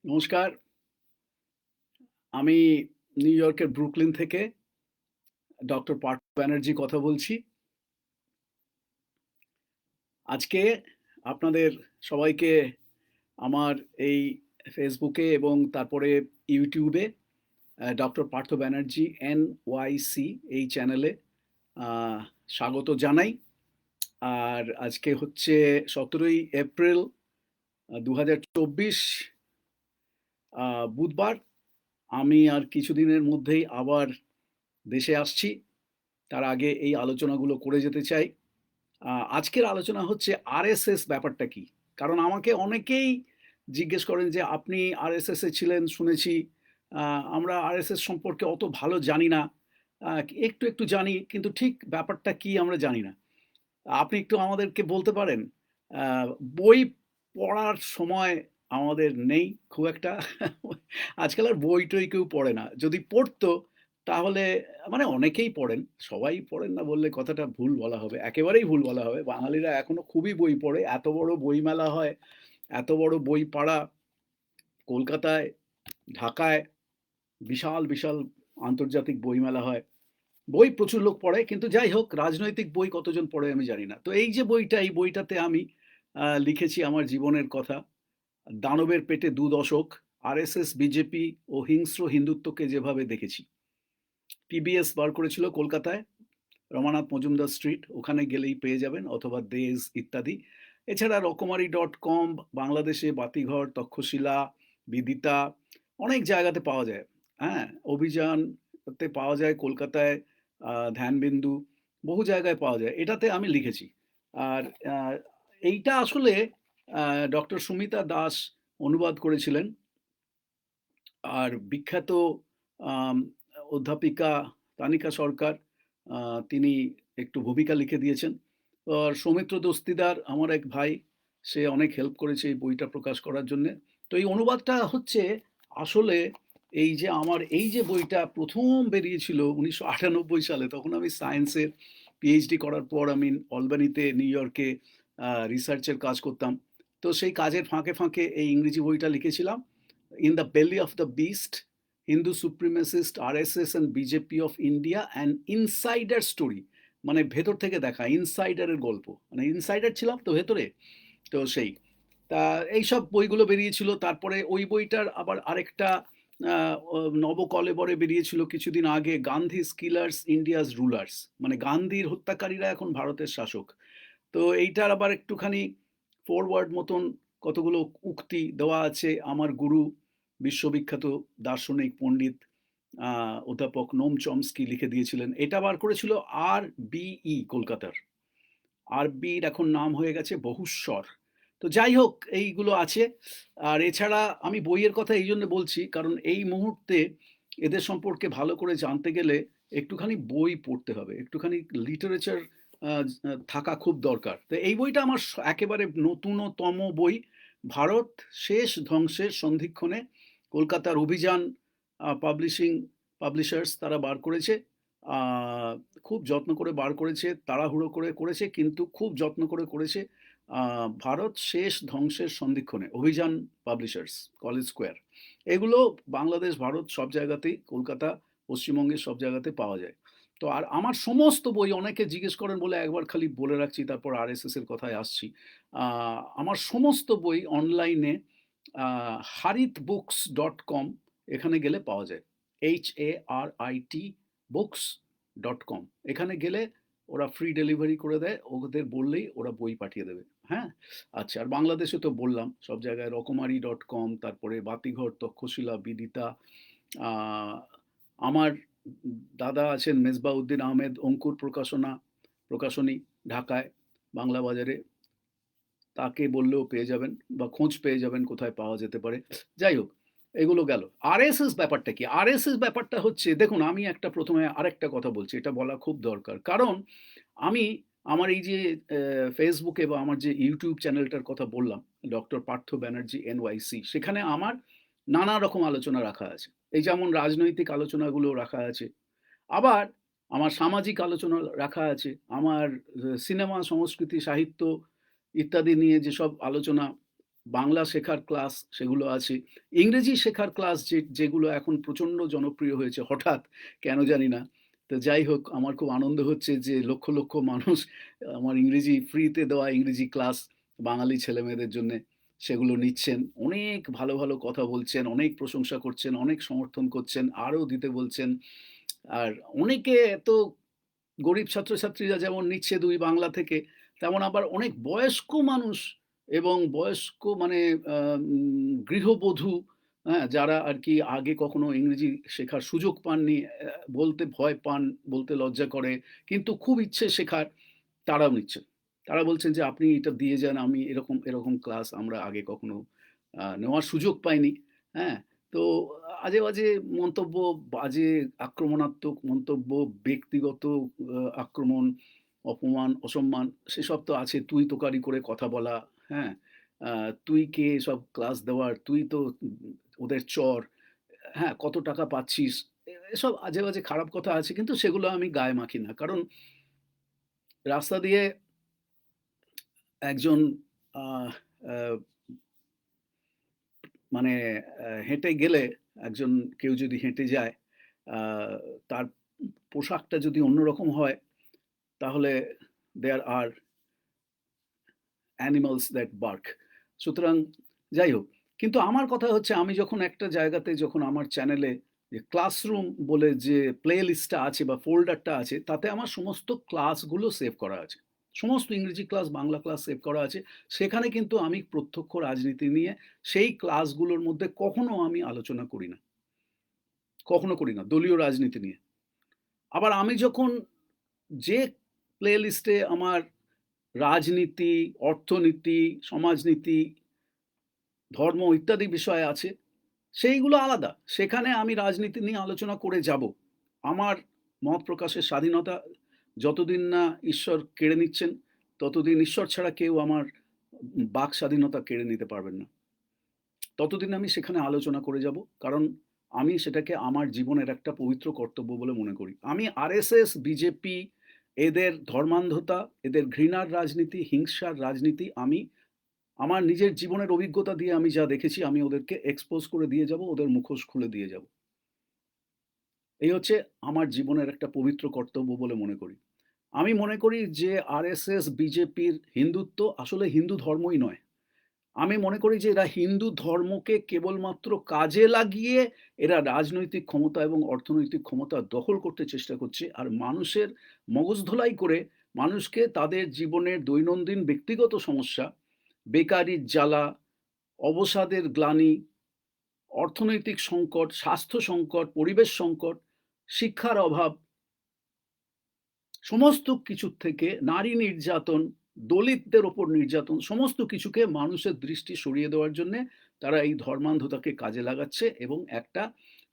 নমস্কার। আমি নিউ ইয়র্কের ব্রুকলিন থেকে ডক্টর পার্থ ব্যানার্জি কথা বলছি। আজকে আপনাদের সবাইকে আমার এই ফেসবুকে এবং তারপরে ইউটিউবে ডক্টর পার্থ ব্যানার্জি NYC এই চ্যানেলে আহ, স্বাগত জানাই। আর আজকে হচ্ছে 17ই এপ্রিল 2024, বুধবার। আমি আর কিছুদিনের মধ্যেই আবার দেশে আসছি। তার আগে এই আলোচনাগুলো করে যেতে চাই। আজকের আলোচনা হচ্ছে আরএসএস ব্যাপারটা কি। কারণ আমাকে অনেকেই জিজ্ঞেস করেন যে আপনি আরএসএস এ ছিলেন শুনেছি। আমরা আরএসএস সম্পর্কে অত ভালো জানি না। একটু একটু জানি, কিন্তু ঠিক ব্যাপারটা কি আমরা জানি না। আপনি একটু আমাদেরকে বলতে পারেন? আহ, বই পড়ার সময় আমাদের নেই খুব একটা। আজকাল আর বই টই কেউ পড়ে না, যদি পড়তো তাহলে, মানে অনেকেই পড়েন, সবাই পড়েন না বললে কথাটা ভুল বলা হবে, একেবারেই ভুল বলা হবে। বাঙালিরা এখনো খুবই বই পড়ে, এত বড় বই মেলা হয়, এত বড় বই পাড়া কলকাতায়, ঢাকায়, বিশাল বিশাল আন্তর্জাতিক বইমেলা হয়। বই প্রচুর লোক পড়ে, কিন্তু যাই হোক, রাজনৈতিক বই কতজন পড়ে আমি জানি না। তো এই যে বইটা, এই বইটাতে আমি লিখেছি আমার জীবনের কথা। দানবের পেটে 2 দশক, আরএসএস, বিজেপি ও হিংস্র হিন্দুত্বকে যেভাবে দেখেছি। পিবিএস বার করেছিল কলকাতায়, রমানাথ মজুমদার স্ট্রিট, ওখানে গেলেই পেয়ে যাবেন, অথবা দেজ ইত্যাদি। এছাড়া রকমারি.com, বাংলাদেশে বাতিঘর, তক্ষশিলা, বিদিতা, অনেক জায়গাতে পাওয়া যায়। হ্যাঁ, অভিযানতে পাওয়া যায় কলকাতায়, ধ্যানবিন্দু, বহু জায়গায় পাওয়া যায়। এটাতে আমি লিখেছি। আর এইটা আসলে ডক্টর সুমিতা দাস অনুবাদ করেছিলেন। আর বিখ্যাত আম, অধ্যাপিকা তানিকা সরকার, তিনি একটু ভূমিকা লিখে দিয়েছেন। আর সৌমিত্র দস্তিদার আমার এক ভাই, সে অনেক হেল্প করেছে এই বইটা প্রকাশ করার জন্য। তো এই অনুবাদটা হচ্ছে আসলে, এই যে আমার এই যে বইটা প্রথম বেরিয়েছিল 1998 সালে, তখন আমি সায়েন্সের পিএইচডি করার পর আমি অলবানিতে, নিউ ইয়র্কে রিসার্চের কাজ করতাম। তো সেই কাজের ফাঁকে ফাঁকে এই ইংরেজি বইটা লিখেছিলাম, In the Belly of the Beast, Hindu supremacist RSS and BJP of India and insider story. মানে ভেতর থেকে দেখা, ইনসাইডারের গল্প, মানে ইনসাইডার ছিলাম তো ভেতরে। তো সেই, তা এইসব বইগুলো বেরিয়েছিল। তারপরে ওই বইটার আবার আরেকটা নবকলেবরে বেরিয়েছিল কিছুদিন আগে, গান্ধী কিলার্স ইন্ডিয়াস রুলার্স, মানে গান্ধীর হত্যাকারীরা এখন ভারতের শাসক। তো এইটার আবার একটুখানি ফরওয়ার্ড মতন কতগুলো উক্তি দেওয়া আছে আমার গুরু, বিশ্ববিখ্যাত দার্শনিক পণ্ডিত অধ্যাপক নোম চমস্কি লিখে দিয়েছিলেন। এটা বার করেছিল RBE কলকাতার। আরবির এখন নাম হয়ে গেছে বহুস্বর। তো যাই হোক, এইগুলো আছে। আর এছাড়া আমি বইয়ের কথা এই জন্য বলছি, কারণ এই মুহূর্তে এদের সম্পর্কে ভালো করে জানতে গেলে একটুখানি বই পড়তে হবে, একটুখানি লিটারেচার থাকা খুব দরকার। তো এই বইটা আমার একেবারে নতুনতম বই, ভারত শেষ ধ্বংসের সন্ধিক্ষণে, কলকাতার অভিযান পাবলিশিং পাবলিশার্স তারা বার করেছে। আহ, খুব যত্ন করে বার করেছে, তাড়াহুড়ো করে করেছে, কিন্তু খুব যত্ন করে করেছে। ভারত শেষ ধ্বংসের সন্ধিক্ষণে, অভিযান পাবলিশার্স, কলেজ স্কোয়ার। এগুলো বাংলাদেশ, ভারত সব জায়গাতেই, কলকাতা, পশ্চিমবঙ্গের সব জায়গাতে পাওয়া যায়। তো আর আমার সমস্ত বই, অনেকে জিজ্ঞেস করেন বলে একবার খালি বলে রাখছি, তারপর আরএসএস এর কথায় আসছি। আমার সমস্ত বই অনলাইনে harit.books.com, এখানে গেলে পাওয়া যায়। HARIT books.com, এখানে গেলে ওরা ফ্রি ডেলিভারি করে দেয়, ওদের বললেই ওরা বই পাঠিয়ে দেবে। হ্যাঁ, আচ্ছা। আর বাংলাদেশে তো বললাম সব জায়গায়, রকমারি.com, তারপরে বাতিঘর, তক্ষশিলা, বিদিতা। আহ, আমার দাদা আছেন মেজবাউদ্দিন আহমেদ, অঙ্কুর প্রকাশনী, ঢাকায়, বাংলা বাজারে, তাকে বললেও পেয়ে যাবেন, বা খোঁজ পেয়ে যাবেন কোথায় পাওয়া যেতে পারে। যাই হোক, এগুলো গেল। আরএসএস ব্যাপারটা কি? আরএসএস ব্যাপারটা হচ্ছে, দেখুন, আমি একটা প্রথমে আরেকটা কথা বলছি, এটা বলা খুব দরকার। কারণ আমি আমার এই যে ফেসবুকে বা আমার যে ইউটিউব চ্যানেলটার কথা বললাম, ডক্টর পার্থ ব্যানার্জি NYC, সেখানে আমার নানা রকম আলোচনা রাখা আছে। এই যেমন রাজনৈতিক আলোচনাগুলো রাখা আছে, আবার আমার সামাজিক আলোচনা রাখা আছে, আমার সিনেমা, সংস্কৃতি, সাহিত্য ইত্যাদি নিয়ে যেসব আলোচনা, বাংলা শেখার ক্লাস সেগুলো আছে। ইংরেজি শেখার ক্লাস যেগুলো এখন প্রচণ্ড জনপ্রিয় হয়েছে হঠাৎ, কেন জানি না। তো যাই হোক, আমার খুব আনন্দ হচ্ছে যে লক্ষ, লক্ষ মানুষ আমার ইংরেজি ফ্রিতে দেওয়া ইংরেজি ক্লাস বাঙালি ছেলেমেয়েদের জন্যে সেগুলো নিচ্ছেন। অনেক ভালো, ভালো কথা বলছেন, অনেক প্রশংসা করছেন, অনেক সমর্থন করছেন, আরও দিতে বলছেন। আর অনেকে তো গরিব ছাত্রছাত্রীরা যেমন নিচ্ছে ২ বাংলা থেকে, তেমন আবার অনেক বয়স্ক মানুষ এবং বয়স্ক মানে গৃহবধূ, হ্যাঁ? যারা আরকি আগে কখনো ইংরেজি শেখার সুযোগ পাননি, বলতে ভয় পান, বলতে লজ্জা করে, কিন্তু খুব ইচ্ছে শেখার, তারাও নিচ্ছেন। তারা বলছেন যে, "আপনি এটা দিয়ে যান, আমি এরকম, এরকম ক্লাস আমরা আগে কখনো নেওয়ার সুযোগ পাইনি।" হ্যাঁ? তো আজে-বাজে মন্তব্য, বাজে আক্রমণাত্মক মন্তব্য, ব্যক্তিগত আক্রমণ, অপমান, অসম্মান সেসব তো আছে। তুই-তোকারি করে কথা বলা, হ্যাঁ? আ "তুই কে এসব ক্লাস দেওয়ার? তুই তো ওদের চর। হ্যাঁ, কত টাকা পাচ্ছিস?" এসব আজে-বাজে খারাপ কথা আছে, কিন্তু সেগুলো আমি গায়ে মাখি না। কারণ রাস্তা দিয়ে একজন আহ আ মানে হেঁটে গেলে একজন কেউ যদি হেঁটে যায়, আ তার পোশাকটা যদি অন্যরকম হয়, তাহলে there are animals that bark. সুতরাং যাই হোক। কিন্তু আমার কথা হচ্ছে, আমি যখন একটা জায়গাতে যখন আমার চ্যানেলে যে ক্লাসরুম বলে যে প্লে লিস্টটা আছে বা ফোল্ডারটা আছে, তাতে আমার সমস্ত ক্লাসগুলো সেভ করা আছে। সমস্ত ইংরেজি ক্লাস, বাংলা ক্লাস সেভ করা আছে। সেখানে কিন্তু আমি প্রত্যক্ষ রাজনীতি নিয়ে সেই ক্লাসগুলোর মধ্যে কখনো আমি আলোচনা করি না। কখনো করি না দলীয় রাজনীতি নিয়ে। আবার আমি যখন যে প্লে লিস্টে আমার রাজনীতি, অর্থনীতি, সমাজনীতি, ধর্ম ইত্যাদি বিষয় আছে, সেইগুলো আলাদা। সেখানে আমি রাজনীতি নিয়ে আলোচনা করে যাব। আমার মত প্রকাশের স্বাধীনতা, যতদিন না ঈশ্বর কেড়ে নিচ্ছেন, ততদিন ঈশ্বর ছাড়া কেউ আমার বাক স্বাধীনতা কেড়ে নিতে পারবেন না। ততদিন আমি সেখানে আলোচনা করে যাব। কারণ আমি সেটাকে আমার জীবনের একটা পবিত্র কর্তব্য বলে মনে করি। আমি আরএসএস, বিজেপি, এদের ধর্মান্ধতা, এদের ঘৃণার রাজনীতি, হিংসার রাজনীতি আমি আমার নিজের জীবনের অভিজ্ঞতা দিয়ে আমি যা দেখেছি, আমি ওদেরকে এক্সপোজ করে দিয়ে যাব, ওদের মুখোশ খুলে দিয়ে যাব। এই হচ্ছে আমার জীবনের একটা পবিত্র কর্তব্য বলে মনে করি। আমি মনে করি যে আরএসএস, বিজেপির হিন্দুত্ব আসলে হিন্দু ধর্মই নয়। আমি মনে করি যে এরা হিন্দু ধর্মকে কেবলমাত্র কাজে লাগিয়ে এরা রাজনৈতিক ক্ষমতা এবং অর্থনৈতিক ক্ষমতা দখল করতে চেষ্টা করছে। আর মানুষের মগজ ধোলাই করে মানুষকে তাদের জীবনের দৈনন্দিন ব্যক্তিগত সমস্যা, বেকারির জ্বালা, অবসাদের গ্লানি, অর্থনৈতিক সংকট, স্বাস্থ্য সংকট, পরিবেশ সংকট, শিক্ষার অভাব, সমস্ত কিছুর থেকে নারী নির্যাতন, দলিতদের ওপর নির্যাতন, সমস্ত কিছুকে মানুষের দৃষ্টি সরিয়ে দেওয়ার জন্যে তারা এই ধর্মান্ধতাকে কাজে লাগাচ্ছে এবং একটা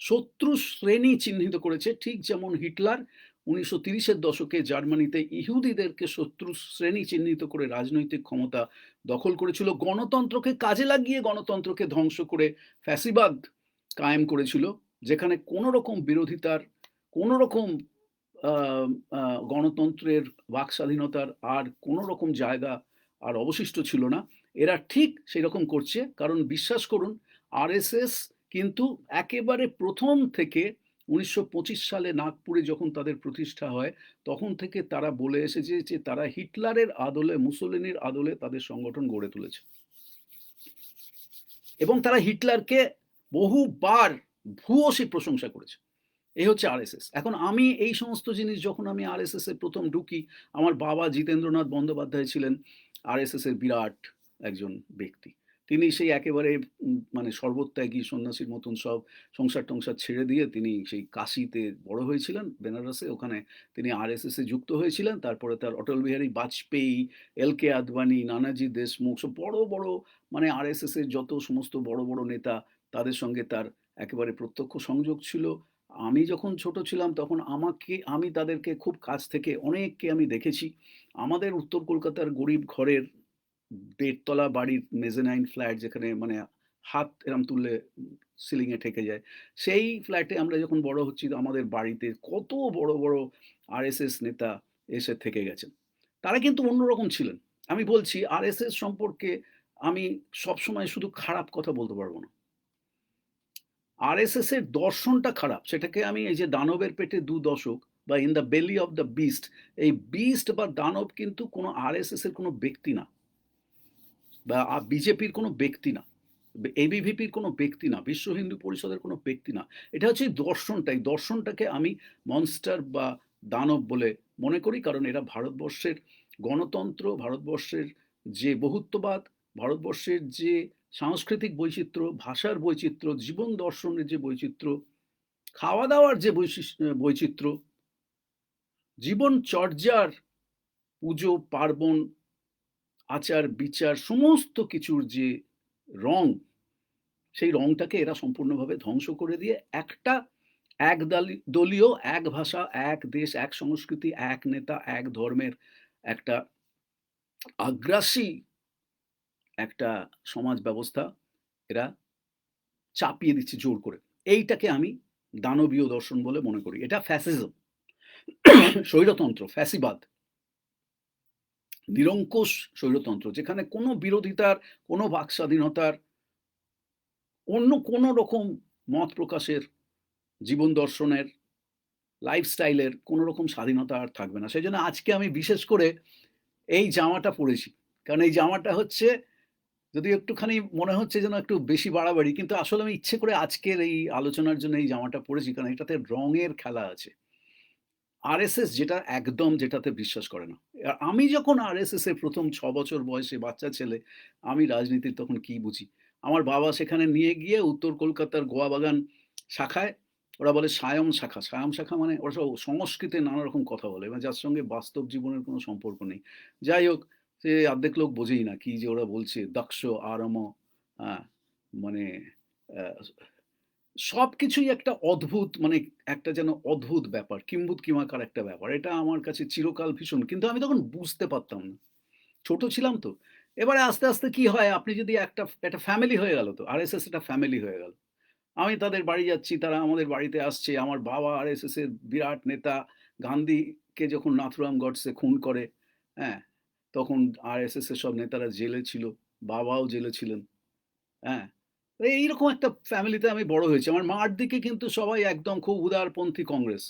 শত্রু শ্রেণী চিহ্নিত করেছে। ঠিক যেমন হিটলার ১৯৩০-এর দশকে জার্মানিতে ইহুদিদেরকে শত্রু শ্রেণী চিহ্নিত করে রাজনৈতিক ক্ষমতা দখল করেছিল। গণতন্ত্রকে কাজে লাগিয়ে গণতন্ত্রকে ধ্বংস করে ফ্যাসিবাদ কায়েম করেছিল। যেখানে কোনো রকম বিরোধিতার, কোনো রকম আ আ গণতন্ত্রের বাক স্বাধীনতার আর কোনো রকম জায়গা আর অবশিষ্ট ছিল না। এরা ঠিক সেরকম করছে। কারণ বিশ্বাস করুন, আরএসএস কিন্তু একেবারে ১ম থেকে ১৯২৫ সালে নাগপুরে যখন তাদের প্রতিষ্ঠা হয়, তখন থেকে তারা বলে এসেছে যে তারা হিটলারের আদলে, মুসোলিনির আদলে তাদের সংগঠন গড়ে তুলেছে। এবং তারা হিটলারকে বহুবার ভূয়সী প্রশংসা করেছে। এই হচ্ছে আরএসএস। এখন আমি এই সমস্ত জিনিস যখন আমি আরএসএস এ ১ম ঢুকি, আমার বাবা জিতেন্দ্রনাথ বন্দ্যোপাধ্যায় ছিলেন আরএসএস এর বিরাট একজন ব্যক্তি। তিনি সেই একেবারে মানে সর্বত্যাগী সন্ন্যাসীর মতন সব সংসার-টংসার ছেড়ে দিয়ে তিনি সেই কাশীতে বড় হয়েছিলেন, বেনারসে। ওখানে তিনি আরএসএস এ যুক্ত হয়েছিলেন। তারপরে তার অটল বিহারী বাজপেয়ী, এল.কে. আদবানি, নানাজি দেশমুখ সব বড়, বড় মানে আরএসএস এর যত সমস্ত বড়, বড় নেতা, তাদের সঙ্গে তার একেবারে প্রত্যক্ষ সংযোগ ছিল। আমি যখন ছোট ছিলাম তখন আমি তাদেরকে খুব কাছ থেকে অনেককে আমি দেখেছি। আমাদের উত্তর কলকাতার গরিব ঘরের ১.৫ তলা বাড়ির মেজেনাইন ফ্ল্যাট, যেখানে মানে হাত এরম তুললে সিলিং এ ঠেকে যায়। সেই ফ্ল্যাটে আমরা যখন বড় হচ্ছি, আমাদের বাড়িতে কত বড়, বড় আরএসএস নেতা এসে থেকে গেছেন। তারা কিন্তু অন্যরকম ছিলেন। আমি বলছি আরএসএস সম্পর্কে আমি সবসময় শুধু খারাপ কথা বলতে পারবো না। আরএসএস এর দর্শনটা খারাপ। সেটাকে আমি এই যে 'দানবের পেটে ২ দশক' বা 'in the Belly of the beast', এই বিস্ট বা দানব কিন্তু কোনো আরএসএস এর কোনো ব্যক্তি না বা বিজেপির কোনো ব্যক্তি না। এবিভিপির কোনো ব্যক্তি না। বিশ্ব হিন্দু পরিষদের কোনো ব্যক্তি না। এটা হচ্ছে এই দর্শনটা। এই দর্শনটাকে আমি মনস্টার বা দানব বলে মনে করি। কারণ এরা ভারতবর্ষের গণতন্ত্র, ভারতবর্ষের যে বহুত্ববাদ, ভারতবর্ষের যে সাংস্কৃতিক বৈচিত্র্য, ভাষার বৈচিত্র্য, জীবন দর্শনের যে বৈচিত্র্য, খাওয়া-দাওয়ার যে বৈচিত্র্য, জীবনচর্যার পুজো, পার্বণ, আচার-বিচার সমস্ত কিছুর যে রং, সেই রংটাকে এরা সম্পূর্ণভাবে ধ্বংস করে দিয়ে একটা দলীয়, এক ভাষা, এক দেশ, এক সংস্কৃতি, এক নেতা, এক ধর্মের একটা আগ্রাসী একটা সমাজ ব্যবস্থা এরা চাপিয়ে দিচ্ছে জোর করে। এইটাকে আমি দানবীয় দর্শন বলে মনে করি। এটা ফ্যাসিজম, স্বৈরতন্ত্র, ফ্যাসিবাদ, নিরঙ্কুশ স্বৈরতন্ত্র, যেখানে কোনো বিরোধিতার, কোনো বাকস্বাধীনতার, অন্য কোনো রকম মত প্রকাশের, জীবন দর্শনের, লাইফস্টাইলের কোনো রকম স্বাধীনতা আর থাকবে না। সেজন্য আজকে আমি বিশেষ করে এই জামাটা পড়েছি। কারণ এই জামাটা হচ্ছে, যদিও একটুখানি মনে হচ্ছে যেন একটু বেশি বাড়াবাড়ি, কিন্তু আসলে আমি ইচ্ছে করে আজকের এই আলোচনার জন্য এই জামাটা পড়েছি। কারণ এটাতে রঙের খেলা আছে। আরএসএস যেটাতে বিশ্বাস করে না। আমি যখন আরএসএস এর ১ম ৬ বছর বয়সে বাচ্চা ছেলে, আমি রাজনীতির তখন কি বুঝি? আমার বাবা সেখানে নিয়ে গিয়ে উত্তর কলকাতার গোয়াবাগান শাখায়, ওরা বলে সায়ম শাখা। সায়ম শাখা মানে ওরা সব সংস্কৃতে নানা রকম কথা বলে এবং যার সঙ্গে বাস্তব জীবনের কোনো সম্পর্ক নেই। যাই হোক, সে অর্ধেক লোক বোঝেই না কি যে ওরা বলছে। দক্ষ, আরম, হ্যাঁ? মানে আ সবকিছুই একটা অদ্ভুত, মানে একটা যেন অদ্ভুত ব্যাপার। কিম্ভূত কিমাকার একটা ব্যাপার। এটা আমার কাছে চিরকাল ভীষণ, কিন্তু আমি তখন বুঝতে পারতাম না। ছোট ছিলাম তো। এবারে আস্তে, আস্তে কি হয়, আপনি যদি একটা ফ্যামিলি হয়ে গেল তো। আরএসএস একটা ফ্যামিলি হয়ে গেল। আমি তাদের বাড়ি যাচ্ছি, তারা আমাদের বাড়িতে আসছে। আমার বাবা আরএসএস এর বিরাট নেতা। গান্ধীকে যখন নাথুরাম গডসে খুন করে, হ্যাঁ? তখন আরএসএস এর সব নেতারা জেলে ছিল। বাবাও জেলে ছিলেন। হ্যাঁ? তো এইরকম একটা ফ্যামিলিতে আমি বড় হয়েছি। আমার মার দিকে কিন্তু সবাই একদম খুব উদারপন্থী কংগ্রেস।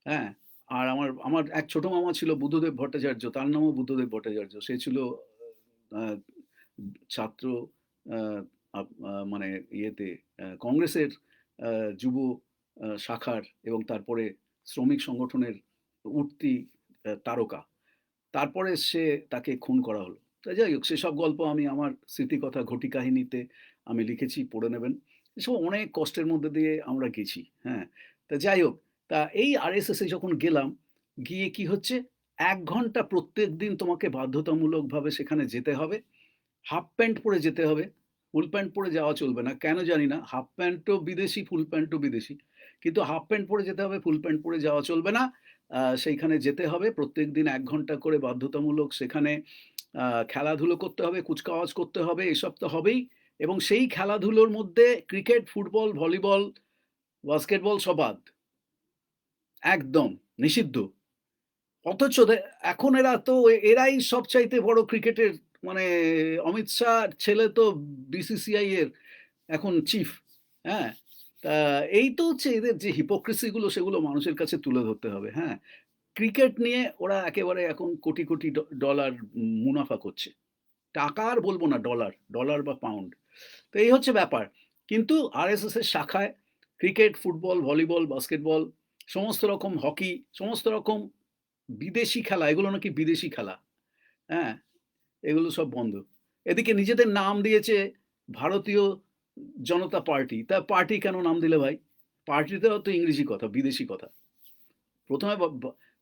হ্যাঁ? আর আমার আমার এক ছোট মামা ছিল বুদ্ধদেব ভট্টাচার্য। তার নামও বুদ্ধদেব ভট্টাচার্য। সে ছিল আ ছাত্র, আ আপ আ মানে ইয়েতে কংগ্রেসের আ যুব শাখার এবং তারপরে শ্রমিক সংগঠনের উঠতি তারকা। তারপরে তাকে খুন করা হলো। তো যাই হোক, সেসব গল্প আমি আমার স্মৃতিকথা ঘটি কাহিনীতে আমি লিখেছি, পড়ে নেবেন। এসব অনেক কষ্টের মধ্যে দিয়ে আমরা গেছি। হ্যাঁ? তা যাই হোক, তা এই আরএসএস এ যখন গেলাম, গিয়ে কি হচ্ছে, ১ ঘন্টা প্রত্যেকদিন তোমাকে বাধ্যতামূলকভাবে সেখানে যেতে হবে। হাফ প্যান্ট পরে যেতে হবে। ফুল প্যান্ট পরে যাওয়া চলবে না। কেন জানি না। হাফ প্যান্টও বিদেশি, ফুল প্যান্টও বিদেশি। কিন্তু হাফ প্যান্ট পরে যেতে হবে, ফুল প্যান্ট পরে যাওয়া চলবে না। সেইখানে যেতে হবে। প্রত্যেকদিন ১ ঘন্টা করে বাধ্যতামূলক সেখানে আ খেলাধুলো করতে হবে, কুচকাওয়াজ করতে হবে, এসব তো হবেই। এবং সেই খেলাধুলোর মধ্যে ক্রিকেট, ফুটবল, ভলিবল, বাস্কেটবল সব বাদ। একদম নিষিদ্ধ। অথচ এখন এরাই সবচাইতে বড় ক্রিকেটের, মানে অমিত শাহর ছেলে তো বিসিসিআই এর এখন চিফ। হ্যাঁ? তা এই তো হচ্ছে এদের যে হিপোক্রিসি গুলো, সেগুলো মানুষের কাছে তুলে ধরতে হবে। হ্যাঁ? ক্রিকেট নিয়ে ওরা একেবারে এখন কোটি, কোটি ডলার মুনাফা করছে। টাকা আর বলবো না, ডলার, ডলার বা পাউন্ড। তো এই হচ্ছে ব্যাপার। কিন্তু আরএসএস এর শাখায় ক্রিকেট, ফুটবল, ভলিবল, বাস্কেটবল, সমস্ত রকম হকি, সমস্ত রকম বিদেশি খেলা, এগুলো নাকি বিদেশি খেলা। হ্যাঁ? এগুলো সব বন্ধ। এদিকে নিজেদের নাম দিয়েছে ভারতীয় জনতা পার্টি। তা পার্টি কেন নাম দিলে ভাই? পার্টিতেও তো ইংরেজি কথা, বিদেশি কথা। ১ম এ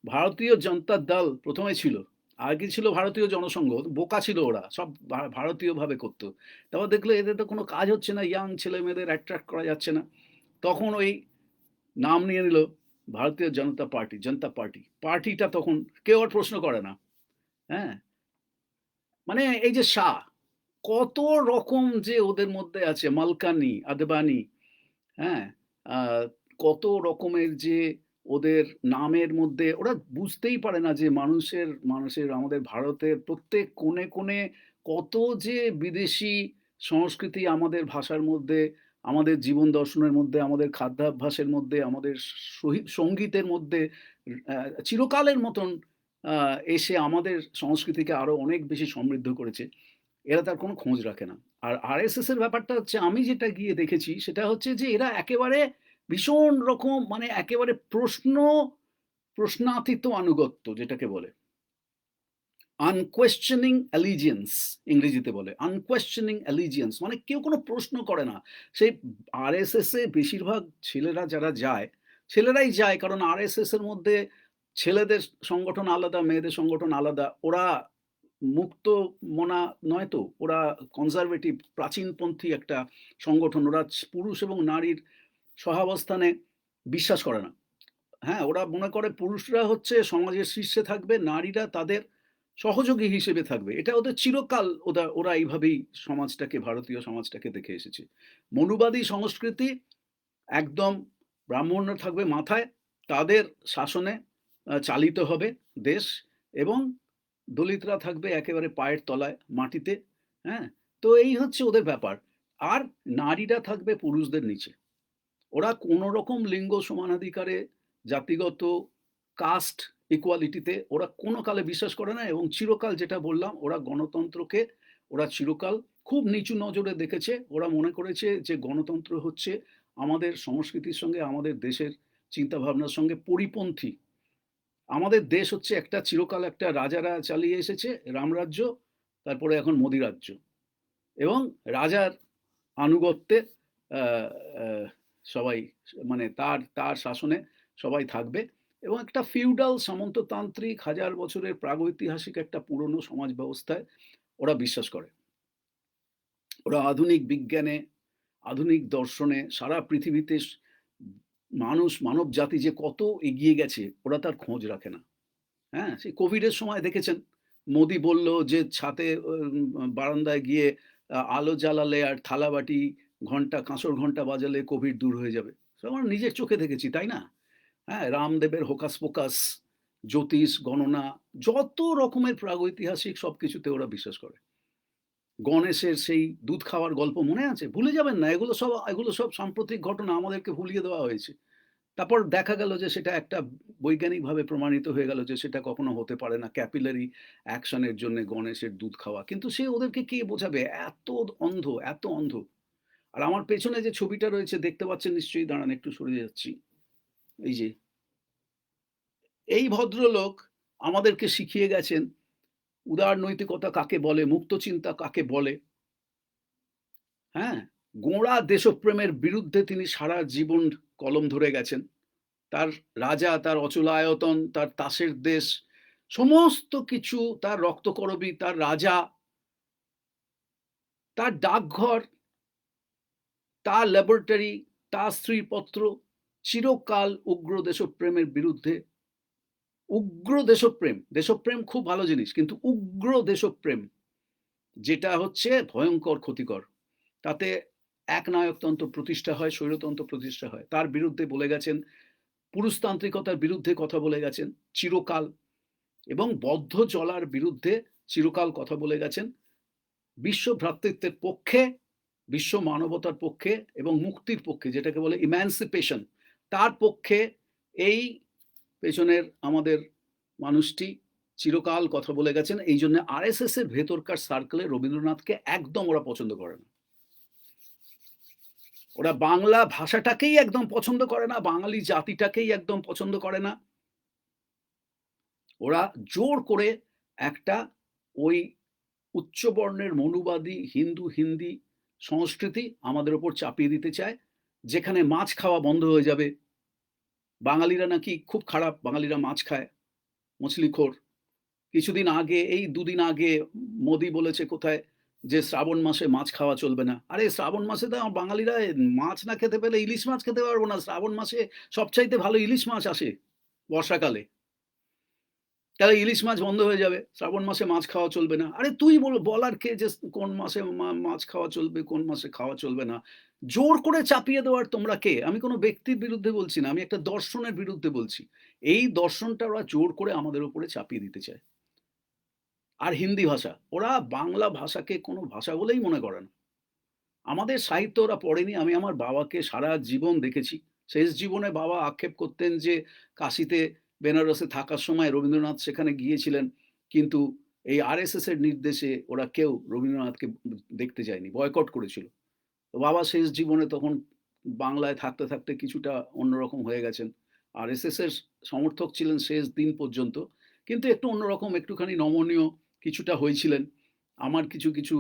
ভারতীয় জনতা দল ১ম এ ছিল। আগে ছিল ভারতীয় জনসংঘ। বোকা ছিল ওরা। সব ভারতীয়ভাবে করত। তারপর দেখলো এদের তো কোনো কাজ হচ্ছে না। ইয়াং ছেলেমেয়েদের অ্যাট্রাক্ট করা যাচ্ছে না। তখন ওই নাম নিয়ে নিল ভারতীয় জনতা পার্টি, জনতা পার্টি। পার্টিটা তখন কেউ আর প্রশ্ন করে না। হ্যাঁ? মানে এই যে শাহ, কত রকম যে ওদের মধ্যে আছে, মালকানি, আদবানি, হ্যাঁ? আ কত রকমের যে ওদের নামের মধ্যে, ওরা বুঝতেই পারে না যে মানুষের আমাদের ভারতের প্রত্যেক কোণে, কোণে কত যে বিদেশি সংস্কৃতি আমাদের ভাষার মধ্যে, আমাদের জীবন দর্শনের মধ্যে, আমাদের খাদ্যাভ্যাসের মধ্যে, আমাদের সঙ্গীতের মধ্যে চিরকালের মতন আ এসে আমাদের সংস্কৃতিকে আরো অনেক বেশি সমৃদ্ধ করেছে। এরা তার কোনো খোঁজ রাখে না। আর আরএসএস এর ব্যাপারটা হচ্ছে আমি যেটা গিয়ে দেখেছি সেটা হচ্ছে যে এরা একেবারে ভীষণ রকম মানে একেবারে প্রশ্নাতীত আনুগত্য যেটাকে বলে। আনকোয়েশ্চেনিং অ্যালিজিয়েন্স ইংরেজিতে বলে। আনকোয়েশ্চেনিং অ্যালিজিয়েন্স মানে কেউ কোনো প্রশ্ন করে না। সেই আরএসএস এ বেশিরভাগ ছেলেরা যারা যায়, ছেলেরাই যায় কারণ আরএসএস এর মধ্যে ছেলেদের সংগঠন আলাদা, মেয়েদের সংগঠন আলাদা। ওরা মুক্ত মনা নয় তো। ওরা কনজারভেটিভ প্রাচীনপন্থী একটা সংগঠন। ওরা পুরুষ এবং নারীর সহাবস্থানে বিশ্বাস করে না। হ্যাঁ, ওরা মনে করে পুরুষরা হচ্ছে সমাজের শীর্ষে থাকবে, নারীরা তাদের সহযোগী হিসেবে থাকবে। এটা ওদের চিরকাল ওরা এইভাবেই সমাজটাকে ভারতীয় সমাজটাকে দেখে এসেছে। মনুবাদী সংস্কৃতি একদম ব্রাহ্মণরা থাকবে মাথায়, তাদের শাসনে চালিত হবে দেশ এবং দলিতরা থাকবে একেবারে পায়ের তলায় মাটিতে, হ্যাঁ? তো এই হচ্ছে ওদের ব্যাপার। আর নারীরা থাকবে পুরুষদের নিচে। ওরা কোনো রকম লিঙ্গ সমানাধিকারে, জাতিগত কাস্ট ইকুয়ালিটিতে ওরা কোনো কালে বিশ্বাস করে না এবং চিরকাল যেটা বললাম ওরা গণতন্ত্রকে ওরা চিরকাল খুব নিচু নজরে দেখেছে। ওরা মনে করেছে যে গণতন্ত্র হচ্ছে আমাদের সংস্কৃতির সঙ্গে, আমাদের দেশের চিন্তাভাবনার সঙ্গে পরিপন্থী। আমাদের দেশ হচ্ছে একটা চিরকাল একটা রাজারা চালিয়ে এসেছে রামরাজ্য, তারপরে এখন মোদি রাজ্য এবং রাজার আনুগত্যে আহ, আহ, সবাই মানে তার শাসনে সবাই থাকবে এবং একটা ফিউডাল সামন্ততান্ত্রিক হাজার বছরের প্রাগৈতিহাসিক একটা পুরনো সমাজ ব্যবস্থায় ওরা বিশ্বাস করে। ওরা আধুনিক বিজ্ঞানে, আধুনিক দর্শনে সারা পৃথিবীতে মানব জাতি যে কত এগিয়ে গেছে ওরা তার খোঁজ রাখে না। হ্যাঁ, সেই কোভিডের সময় দেখেছেন মোদি বলল যে ছাতে বারান্দায় গিয়ে আলো জ্বালালে আর থালাবাটি ঘন্টা কাঁসর ঘন্টা বাজালে কোভিড দূর হয়ে যাবে। সে আমার নিজের চোখে দেখেছি, তাই না? হ্যাঁ, রামদেবের হোকাস পোকাস, জ্যোতিষ গণনা, যত রকমের প্রাগৈতিহাসিক সব কিছুতে ওরা বিশ্বাস করে। গণেশের সেই দুধ খাওয়ার গল্প মনে আছে? ভুলে যাবেন না, এগুলো সব সাম্প্রতিক ঘটনা, আমাদেরকে ভুলিয়ে দেওয়া হয়েছে। তারপর দেখা গেল যে সেটা একটা বৈজ্ঞানিকভাবে প্রমাণিত হয়ে গেল যে সেটা কখনো হতে পারে না, ক্যাপিলারি অ্যাকশনের জন্য গণেশের দুধ খাওয়া। কিন্তু সে ওদেরকে কে বোঝাবে? এত অন্ধ, এত অন্ধ। আর আমার পেছনে যে ছবিটা রয়েছে দেখতে পাচ্ছেন নিশ্চয়ই, দাঁড়ান একটু সরে যাচ্ছি। এই যে এই ভদ্রলোক আমাদেরকে শিখিয়ে গেছেন উদার নৈতিকতা কাকে বলে, মুক্ত চিন্তা কাকে বলে। হ্যাঁ, গোঁড়া দেশপ্রেমের বিরুদ্ধে তিনি সারা জীবন কলম ধরে গেছেন। তার রাজা, তার অচলায়তন, তার তাসের দেশ, সমস্ত কিছু, তার রক্তকরবী, তার রাজা, তার ডাকঘর, তার ল্যাবরেটরি, তার স্ত্রীপত্র, চিরকাল উগ্র দেশপ্রেমের বিরুদ্ধে। উগ্র দেশপ্রেম, দেশপ্রেম খুব ভালো জিনিস, কিন্তু উগ্র দেশপ্রেম যেটা হচ্ছে ভয়ঙ্কর ক্ষতিকর। তাতে একনায়কতন্ত্র প্রতিষ্ঠা হয়, স্বৈরতন্ত্র প্রতিষ্ঠা হয়। তার বিরুদ্ধে বলে গেছেন, পুরুষতান্ত্রিকতার বিরুদ্ধে কথা বলে গেছেন চিরকাল এবং বদ্ধ চলার বিরুদ্ধে চিরকাল কথা বলে গেছেন। বিশ্ব ভ্রাতৃত্বের পক্ষে, বিশ্ব মানবতার পক্ষে এবং মুক্তির পক্ষে, যেটাকে বলে ইম্যান্সিপেশন, তার পক্ষে এই পেছনের আমাদের মানুষটি চিরকাল কথা বলে গেছেন। এই জন্য আরএসএস এর ভেতরকার সার্কেলে রবীন্দ্রনাথকে একদম ওরা পছন্দ করে না। ওরা বাংলা ভাষাটাকেই একদম পছন্দ করে না, বাঙালি জাতিটাকেই একদম পছন্দ করে না। ওরা জোর করে একটা ওই উচ্চবর্ণের মনুবাদী হিন্দি সংস্কৃতি আমাদের ওপর চাপিয়ে দিতে চায়, যেখানে মাছ খাওয়া বন্ধ হয়ে যাবে। বাঙালিরা নাকি খুব খারাপ, বাঙালিরা মাছ খায়, মছলিখোর। কিছুদিন আগে, এই দুদিন আগে মোদি বলেছে কোথায় যে শ্রাবণ মাসে মাছ খাওয়া চলবে না। আরে শ্রাবণ মাসে তো বাঙালিরা মাছ না খেতে পেলে ইলিশ মাছ খেতে পারবো না। শ্রাবণ মাসে সবচাইতে ভালো ইলিশ মাছ আসে বর্ষাকালে। তাহলে ইলিশ মাছ বন্ধ হয়ে যাবে, শ্রাবণ মাসে মাছ খাওয়া চলবে না। আরে তুই বলার কে যে কোন মাসে মাছ খাওয়া চলবে, কোন মাসে খাওয়া চলবে না? জোর করে চাপিয়ে দেওয়ার তোমরা কে? আমি কোনো ব্যক্তির বিরুদ্ধে বলছি না, আমি একটা দর্শনের বিরুদ্ধে বলছি। এই দর্শনটা ওরা জোর করে আমাদের উপরে চাপিয়ে দিতে চায়। আর হিন্দি ভাষা। ওরা বাংলা ভাষাকে কোনো ভাষা বলেই মনে করে না। আমাদের সাহিত্য ওরা পড়েনি। আমি আমার বাবাকে সারা জীবন দেখেছি। শেষ জীবনে বাবা আক্ষেপ করতেন যে কাশীতে, বেনারসে থাকার সময় রবীন্দ্রনাথ সেখানে গিয়েছিলেন। কিন্তু এই আরএসএস এর নির্দেশে ওরা কেউ রবীন্দ্রনাথকে দেখতে যায়নি। বয়কট করেছিল। তো বাবা শেষ জীবনে তখন বাংলায় থাকতে, থাকতে কিছুটা অন্যরকম হয়ে গেছেন। আরএসএস এর সমর্থক ছিলেন শেষ দিন পর্যন্ত। কিন্তু একটু অন্যরকম, একটুখানি নমনীয় কিছুটা হয়েছিলেন। আমার কিছু, কিছু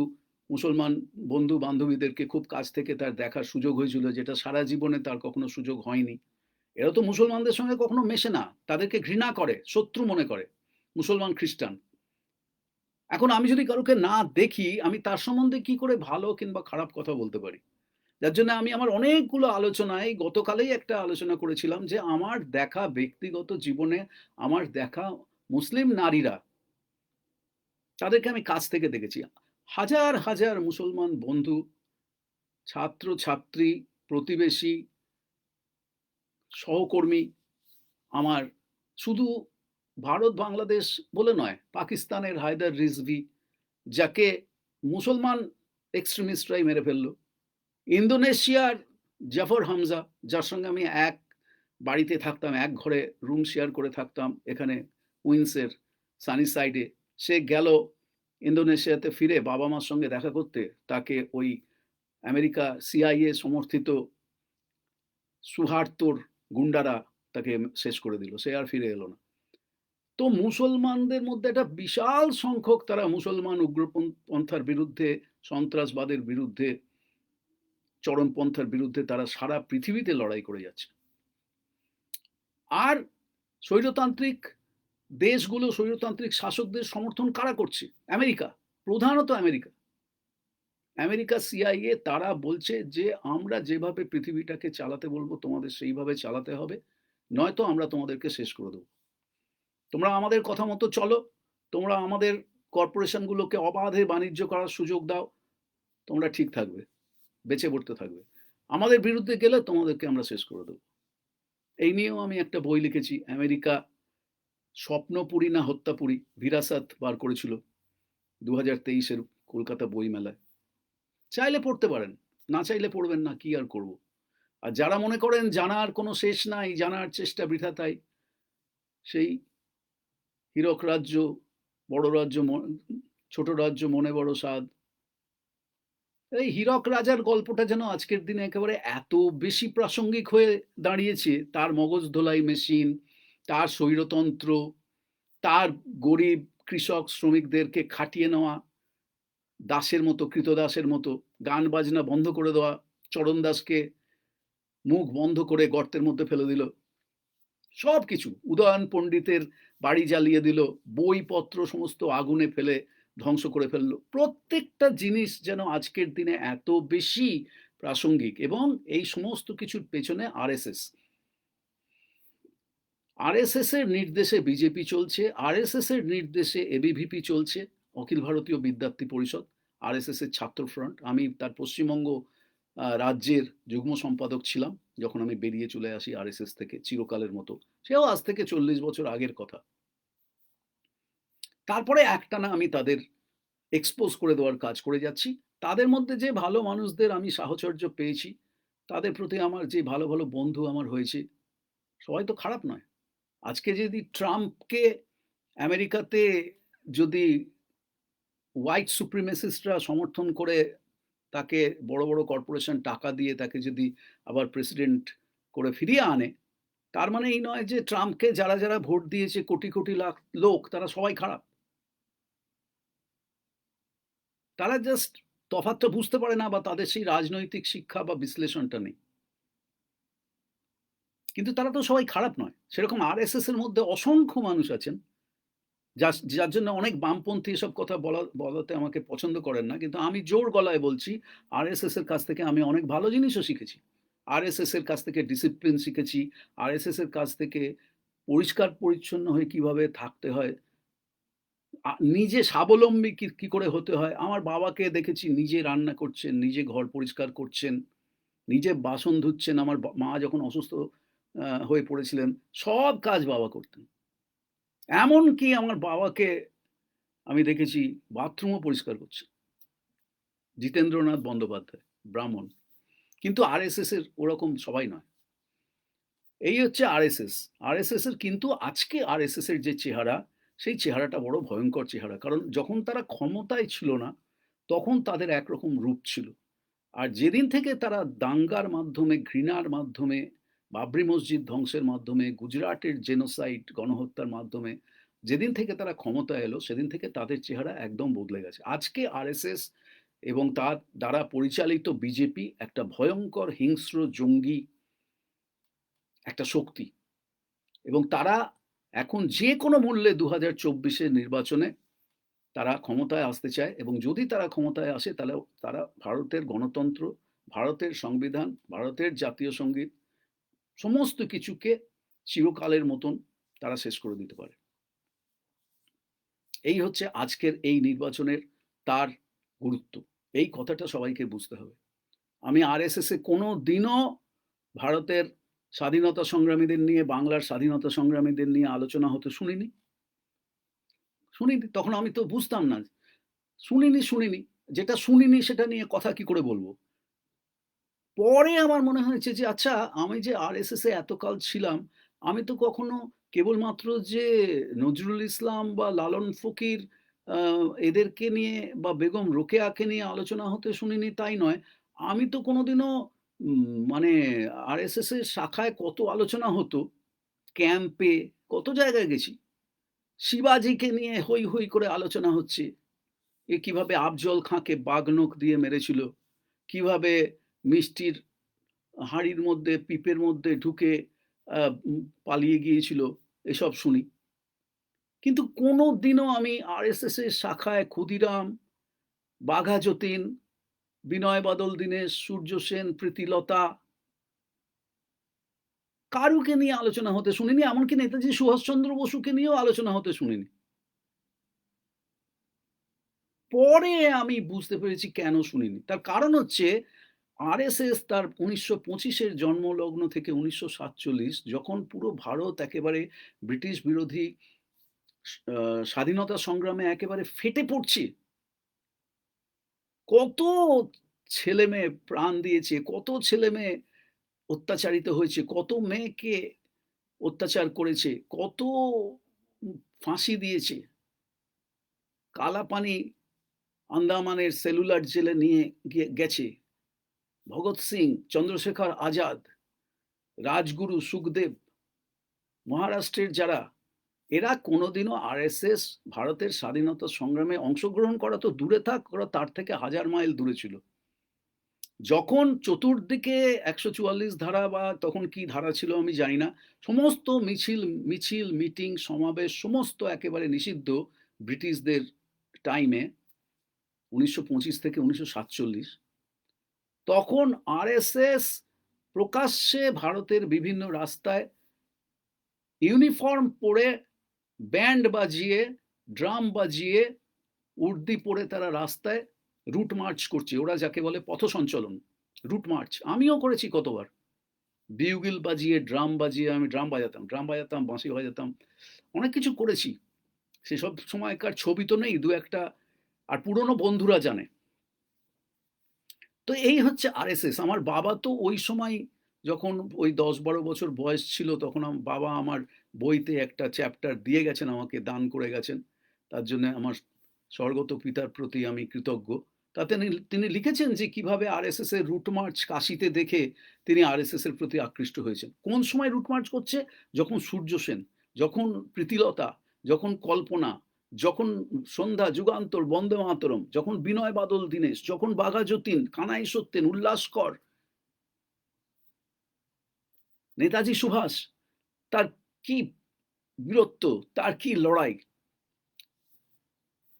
মুসলমান বন্ধু-বান্ধবীদেরকে খুব কাছ থেকে তার দেখার সুযোগ হয়েছিল, যেটা সারা জীবনে তার কখনো সুযোগ হয়নি। এরা তো মুসলমানদের সঙ্গে কখনো মেশে না। তাদেরকে ঘৃণা করে, শত্রু মনে করে। মুসলমান, খ্রিস্টান। এখন আমি যদি কারোকে না দেখি, আমি তার সম্বন্ধে কি করে ভালো কিংবা খারাপ কথা বলতে পারি? যার জন্য আমি আমার অনেকগুলো আলোচনায়, গতকালেই একটা আলোচনা করেছিলাম যে আমার দেখা ব্যক্তিগত জীবনে আমার দেখা মুসলিম নারীরা, তাদেরকে আমি কাছ থেকে দেখেছি। হাজার, হাজার মুসলমান বন্ধু, ছাত্র-ছাত্রী, প্রতিবেশী, সহকর্মী আমার, শুধু ভারত বাংলাদেশ বলে নয়, পাকিস্তানের হায়দার রিজভী, যাকে মুসলমান এক্সট্রিমিস্টরাই মেরে ফেলল। ইন্দোনেশিয়ার জাফর হামজা, যার সঙ্গে আমি এক বাড়িতে থাকতাম, এক ঘরে রুম শেয়ার করে থাকতাম এখানে কুইন্সের সানি সাইডে। সে গেল ইন্দোনেশিয়াতে ফিরে বাবা মার সঙ্গে দেখা করতে। তাকে ওই আমেরিকা সিআইএ সমর্থিত সুহার্তোর গুন্ডারা তাকে শেষ করে দিল। সে আর ফিরে এলো না। তো মুসলমানদের মধ্যে একটা বিশাল সংখ্যক, তারা মুসলমান উগ্রপন্থার বিরুদ্ধে, সন্ত্রাসবাদের বিরুদ্ধে, চরমপন্থার বিরুদ্ধে তারা সারা পৃথিবীতে লড়াই করে যাচ্ছে। আর স্বৈরতান্ত্রিক দেশগুলো, স্বৈরতান্ত্রিক শাসকদের সমর্থন কারা করছে? আমেরিকা, প্রধানত আমেরিকা। আমেরিকা সিআইএ তারা বলছে যে আমরা যেভাবে পৃথিবীটাকে চালাতে বলবো তোমাদের সেইভাবে চালাতে হবে, নয়তো আমরা তোমাদেরকে শেষ করে দেবো। তোমরা আমাদের কথা মতো চলো, তোমরা আমাদের কর্পোরেশনগুলোকে অবাধে বাণিজ্য করার সুযোগ দাও, তোমরা ঠিক থাকবে, বেঁচে পড়তে থাকবে। আমাদের বিরুদ্ধে গেলে তোমাদেরকে আমরা শেষ করে দেবো। এই নিয়েও আমি একটা বই লিখেছি। আমেরিকা স্বপ্নপুরী না হত্যাপুরী, ভিরাসাত বার করেছিল 2023-এর কলকাতা বইমেলায়। চাইলে পড়তে পারেন, না চাইলে পড়বেন না, কি আর করব। আর যারা মনে করেন জানার কোনো শেষ নাই, জানার চেষ্টা বৃথা, তাই সেই হীরক রাজ্য, বড় রাজ্য, ছোট রাজ্য, মনে বড় স্বাদ, এই হীরক রাজার গল্পটা যেন আজকের দিনে একেবারে এত বেশি প্রাসঙ্গিক হয়ে দাঁড়িয়েছে। তার মগজ ধোলাই মেশিন, তার স্বৈরতন্ত্র, তার গরিব কৃষক শ্রমিকদেরকে খাটিয়ে নেওয়া, দাসের মতো, কৃতদাসের মতো, গান বাজনা বন্ধ করে দেওয়া, চরণ দাসকে মুখ বন্ধ করে গর্তের মধ্যে ফেলে দিল, সব কিছু। উদয়ন পণ্ডিতের বাড়ি জ্বালিয়ে দিল, বইপত্র সমস্ত আগুনে ফেলে ধ্বংস করে ফেললো। প্রত্যেকটা জিনিস যেন আজকের দিনে এত বেশি প্রাসঙ্গিক, এবং এই সমস্ত কিছুর পেছনে আরএসএস। আরএসএস এর নির্দেশে বিজেপি চলছে, আরএসএস এর নির্দেশে এবিভিপি চলছে, অখিল ভারতীয় বিদ্যার্থী পরিষদ, আরএসএস এর ছাত্র ফ্রন্ট। আমি তার পশ্চিমবঙ্গ রাজ্যের যুগ্ম সম্পাদক ছিলাম যখন আমি বেরিয়ে চলে আসি আরএসএস থেকে, চিরকালের মতো। সেও আজ থেকে 40 বছর আগের কথা। তারপরে একটানা আমি তাদের এক্সপোজ করে দেওয়ার কাজ করে যাচ্ছি। তাদের মধ্যে যে ভালো মানুষদের আমি সাহচর্য পেয়েছি, তাদের প্রতি আমার যে ভালো ভালো বন্ধু আমার হয়েছে, সবাই তো খারাপ নয়। আজকে যদি ট্রাম্পকে আমেরিকাতে যদি হোয়াইট সুপ্রিমেসিস্টরা সমর্থন করে, তাকে বড় বড় কর্পোরেশন টাকা দিয়ে তাকে যদি আবার প্রেসিডেন্ট করে ফিরিয়ে আনে, তার মানে এই নয় যে ট্রাম্পকে যারা যারা ভোট দিয়েছে কোটি কোটি লাখ লোক, তারা সবাই খারাপ। তারা জাস্ট তফাৎটা বুঝতে পারে না, বা তাদের সেই রাজনৈতিক শিক্ষা বা বিশ্লেষণটা নেই। কিন্তু তারা তো সবাই খারাপ নয়। সেরকম আরএসএস এর মধ্যে অসংখ্য মানুষ আছেন, যার জন্য অনেক বামপন্থী এসব কথা বলাতে আমাকে পছন্দ করেন না। কিন্তু আমি জোর গলায় বলছি, আরএসএস এর কাছ থেকে আমি অনেক ভালো জিনিসও শিখেছি। আরএসএস এর কাছ থেকে ডিসিপ্লিন শিখেছি, আরএসএস এর কাছ থেকে পরিষ্কার পরিচ্ছন্ন হয়ে কিভাবে থাকতে হয়, নিজে স্বাবলম্বী কি করে হতে হয়। আমার বাবাকে দেখেছি নিজে রান্না করছেন, নিজে ঘর পরিষ্কার করছেন, নিজে বাসন ধুচ্ছেন। আমার মা যখন অসুস্থ হয়ে পড়েছিলেন, সব কাজ বাবা করতেন। এমনকি আমার বাবাকে আমি দেখেছি বাথরুমও পরিষ্কার করছে। জিতেন্দ্রনাথ বন্দ্যোপাধ্যায়, ব্রাহ্মণ। কিন্তু আরএসএস এর ওরকম সবাই নয়। এই হচ্ছে আরএসএস। আরএসএস এর কিন্তু আজকে আরএসএস এর যে চেহারা, সেই চেহারাটা বড় ভয়ঙ্কর চেহারা। কারণ যখন তারা ক্ষমতায় ছিল না, তখন তাদের একরকম রূপ ছিল। আর যেদিন থেকে তারা দাঙ্গার মাধ্যমে, ঘৃণার মাধ্যমে, বাবরি মসজিদ ধ্বংসের মাধ্যমে, গুজরাটের জেনোসাইড গণহত্যার মাধ্যমে যেদিন থেকে তারা ক্ষমতায় এলো, সেদিন থেকে তাদের চেহারা একদম বদলে গেছে। আজকে আরএসএস এবং তার দ্বারা পরিচালিত বিজেপি একটা ভয়ঙ্কর হিংস্র জঙ্গি একটা শক্তি, এবং তারা এখন যে কোনো মূল্যে 2024-এর নির্বাচনে তারা ক্ষমতায় আসতে চায়, এবং যদি তারা ক্ষমতায় আসে তাহলে তারা ভারতের গণতন্ত্র, ভারতের সংবিধান, ভারতের জাতীয় সঙ্গীত সমস্ত কিছুকে চিরকালের মতন তারা শেষ করে দিতে পারে। এই হচ্ছে আজকের এই নির্বাচনের তার গুরুত্ব। এই কথাটা সবাইকে বুঝতে হবে। আমি আরএসএস এ কোনো দিনও ভারতের স্বাধীনতা সংগ্রামীদের নিয়ে, বাংলার স্বাধীনতা সংগ্রামীদের নিয়ে আলোচনা হতে শুনিনি। শুনিনি, তখন আমি তো বুঝতাম না। শুনিনি। যেটা শুনিনি সেটা নিয়ে কথা কি করে বলবো? পরে আমার মনে হয়েছে যে আচ্ছা, আমি যে আরএসএস এ এতকাল ছিলাম, আমি তো কখনো কেবলমাত্র যে নজরুল ইসলাম বা লালন ফকির এদেরকে নিয়ে বা বেগম রোকেয়াকে নিয়ে আলোচনা হতে শুনিনি তাই নয়। আমি তো কোনোদিনও মানে আরএসএস এর শাখায় কত আলোচনা হতো, ক্যাম্পে কত জায়গায় গেছি। শিবাজিকে নিয়ে হৈ হৈ করে আলোচনা হচ্ছে। এ কিভাবে আফজল খাঁকে বাঘনখ দিয়ে মেরেছিল, কিভাবে মিষ্টির হাঁড়ির মধ্যে পিপের মধ্যে ঢুকে পালিয়ে গিয়েছিল, এসব শুনি। কিন্তু কোনো দিনও আমি আরএসএস এর শাখায় ক্ষুদিরাম, বাঘা যতীন, বিনয় বাদল দীনেশ, সূর্য সেন, প্রীতিলতা কারুকে নিয়ে আলোচনা হতে শুনিনি। এমনকি নেতাজি সুভাষচন্দ্র বসুকে নিয়েও আলোচনা হতে শুনিনি। পরে আমি বুঝতে পেরেছি কেন শুনিনি। তার কারণ হচ্ছে আরএসএস তার 1925-এর জন্মলগ্ন থেকে 1947 যখন পুরো ভারত একেবারে ব্রিটিশ বিরোধী স্বাধীনতা সংগ্রামে একেবারে ফেটে পড়ছে, কত ছেলেমেয়ে প্রাণ দিয়েছে, কত ছেলেমেয়ে অত্যাচারিত হয়েছে, কত মেয়েকে অত্যাচার করেছে, কত ফাঁসি দিয়েছে, কালাপানি আন্দামানের সেলুলার জেলে নিয়ে গেছে, ভগৎ সিং, চন্দ্রশেখর আজাদ, রাজগুরু, সুখদেব, মহারাষ্ট্রের যারা, এরা কোনোদিনও আরএসএস ভারতের স্বাধীনতা সংগ্রামে অংশগ্রহণ করা তো দূরে থাক, ওরা তার থেকে 1000 মাইল দূরে ছিল। যখন চতুর্দিকে 144 ধারা বা তখন কি ধারা ছিল আমি জানি না, সমস্ত মিছিল, মিটিং, সমাবেশ সমস্ত একেবারে নিষিদ্ধ ব্রিটিশদের টাইমে, 1925 থেকে 1947, তখন আরএসএস প্রকাশ্যে ভারতের বিভিন্ন রাস্তায় ইউনিফর্ম পরে, ব্যান্ড বাজিয়ে, ড্রাম বাজিয়ে, উর্দি পরে তারা রাস্তায় রুট মার্চ করছে। ওরা যাকে বলে পথ সঞ্চলন, রুট মার্চ। আমিও করেছি কতবার। বিউগিল বাজিয়ে, ড্রাম বাজিয়ে, আমি ড্রাম বাজাতাম, বাঁশি বাজাতাম, অনেক কিছু করেছি। সেসব সময়কার ছবি তো নেই, দু একটা, আর পুরনো বন্ধুরা জানে। তো এই হচ্ছে আরএসএস। আমার বাবা তো ওই সময় যখন ওই 10-12 বছর বয়স ছিল, তখন বাবা আমার বইতে একটা চ্যাপ্টার দিয়ে গেছেন, আমাকে দান করে গেছেন। তার জন্য আমার স্বর্গত পিতার প্রতি আমি কৃতজ্ঞ। তাতে তিনি লিখেছেন যে কিভাবে আরএসএস এর রুট মার্চ কাশীতে দেখে তিনি আরএসএস এর প্রতি আকৃষ্ট হয়েছেন। কোন সময় রুট মার্চ করছে? যখন সূর্য সেন, যখন প্রীতিলতা, যখন কল্পনা, যখন সন্ধ্যা, যুগান্তর, বন্দে মাতরম, যখন বিনয় বাদল দীনেশ, যখন বাঘা যতীন, কানাই সত্যেন, উল্লাসকর, নেতাজি সুভাষ, তার কি বীরত্ব, তার কি লড়াই,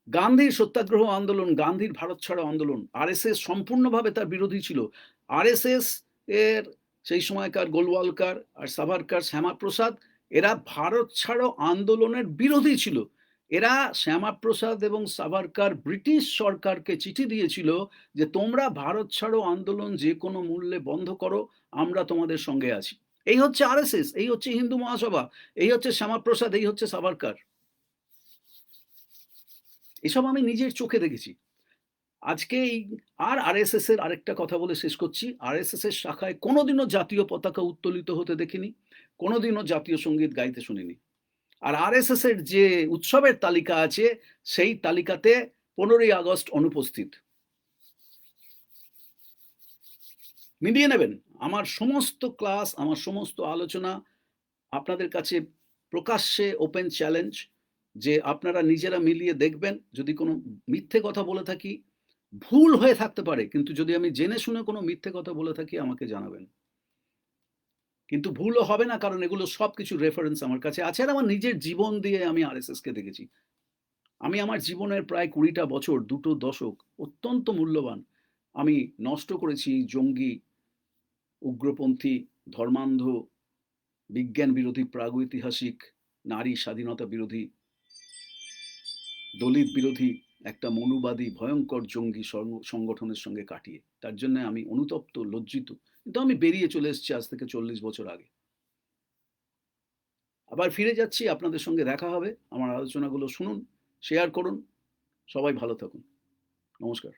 গান্ধীর সত্যাগ্রহ আন্দোলন, গান্ধীর ভারত ছাড়ো আন্দোলন, আরএসএস সম্পূর্ণভাবে তার বিরোধী ছিল। আরএসএস এর সেই সময়কার গোলওয়ালকার আর সাভারকার, শ্যামাপ্রসাদ, এরা ভারত ছাড়ো আন্দোলনের বিরোধী ছিল। এরা, শ্যামাপ্রসাদ এবং সাভারকার, ব্রিটিশ সরকারকে চিঠি দিয়েছিল যে তোমরা ভারত ছাড়ো আন্দোলন যে কোনো মূল্যে বন্ধ করো, আমরা তোমাদের সঙ্গে আছি। এই হচ্ছে আরএসএস, এই হচ্ছে হিন্দু মহাসভা, এই হচ্ছে শ্যামাপ্রসাদ, এই হচ্ছে সাভারকার। এসব আমি নিজের চোখে দেখেছি। আজকে এই আর আরএসএস এর আরেকটা কথা বলে শেষ করছি। আরএসএস এর শাখায় কোনোদিনও জাতীয় পতাকা উত্তোলিত হতে দেখিনি। কোনোদিনও জাতীয় সঙ্গীত গাইতে শুনিনি। আর আরএসএস এর যে উৎসবের তালিকা আছে, সেই তালিকাতে 15ই আগস্ট অনুপস্থিত। মিলিয়ে নেবেন। আমার সমস্ত ক্লাস, আমার সমস্ত আলোচনা আপনাদের কাছে প্রকাশ্যে ওপেন চ্যালেঞ্জ, যে আপনারা নিজেরা মিলিয়ে দেখবেন। যদি কোনো মিথ্যে কথা বলে থাকি, ভুল হয়ে থাকতে পারে, কিন্তু যদি আমি জেনে শুনে কোনো মিথ্যে কথা বলে থাকি আমাকে জানাবেন। কিন্তু ভুলও হবে না, কারণ এগুলো সবকিছু রেফারেন্স আমার কাছে আছে, আর আমার নিজের জীবন দিয়ে আমি আরএসএস কে দেখেছি। আমি আমার জীবনের প্রায় 20টা বছর, 2টো দশক অত্যন্ত মূল্যবান আমি নষ্ট করেছি জঙ্গি, উগ্রপন্থী, ধর্মান্ধ, বিজ্ঞান বিরোধী, প্রাগৈতিহাসিক, নারী স্বাধীনতা বিরোধী, দলিত বিরোধী একটা মনুবাদী ভয়ঙ্কর জঙ্গি সংগঠনের সঙ্গে কাটিয়ে। তার জন্য আমি অনুতপ্ত, লজ্জিত। কিন্তু আমি বেরিয়ে চলে এসেছি আজ থেকে 40 বছর আগে। আবার ফিরে যাচ্ছি, আপনাদের সঙ্গে দেখা হবে। আমার আলোচনাগুলো শুনুন, শেয়ার করুন। সবাই ভালো থাকুন। নমস্কার।